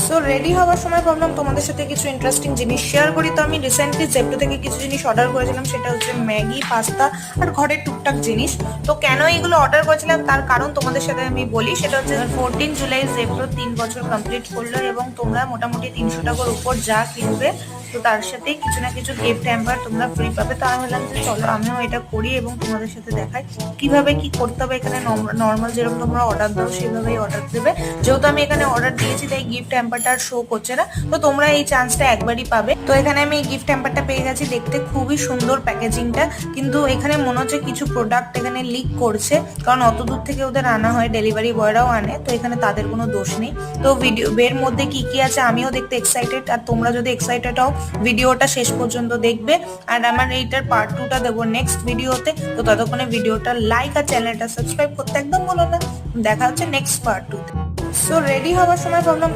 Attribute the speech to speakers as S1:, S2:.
S1: So ready হওয়ার সময় ভাবলাম তোমাদের সাথে কিছু ইন্টারেস্টিং জিনিস শেয়ার করি। তো আমি রিসেন্টলি জেপ্টো থেকে কিছু জিনিস অর্ডার করেছিলাম, সেটা হচ্ছে ম্যাগি, পাস্তা আর ঘরের টুকটাক জিনিস। তো কেন এগুলো অর্ডার করেছিলাম তার কারণ তোমাদের সাথে আমি বলি। সেটা হচ্ছে 14 জুলাই জেপ্টো 3 বছর কমপ্লিট করলো এবং তোমরা মোটামুটি 300 টাকার উপর যা কিনবে তো তার সাথে কিছু না কিছু গিফট হ্যাম্পার তোমরা ফ্রি পাবে। তো আমি ভাবলাম যে চলো আমিও এটা করি এবং তোমাদের সাথে দেখাই কিভাবে কি করতে হবে। এখানে নর্মাল যেরকম তোমরা অর্ডার দাও সেভাবেই অর্ডার দেবে। যেহেতু আমি এখানে অর্ডার দিয়েছি তাই গিফট হ্যাম্পারটা আর শো করছে না, তো তোমরা এই চান্সটা একবারই পাবে। তো এখানে আমি এই গিফট হ্যাম্পারটা পেয়ে গেছি, দেখতে খুবই সুন্দর প্যাকেজিংটা, কিন্তু এখানে মনে হচ্ছে কিছু প্রোডাক্ট এখানে লিক করছে, কারণ অত দূর থেকে ওদের আনা হয়, ডেলিভারি বয়রাও আনে, তো এখানে তাদের কোনো দোষ নেই। তো ভিডিও এর মধ্যে কি কি আছে আমিও দেখতে এক্সাইটেড, আর তোমরা যদি এক্সাইটেড হও ভিডিওটা শেষ পর্যন্ত দেখবে। আর আমার এইটার পার্ট 2টা দেবো নেক্সট ভিডিওতে। তো ততক্ষণে ভিডিওটা লাইক আর চ্যানেলটা সাবস্ক্রাইব করতে একদম ভুলো না। দেখা হচ্ছে নেক্সট পার্ট 2তে। সো রেডি হওয়ার সময় ভাবলাম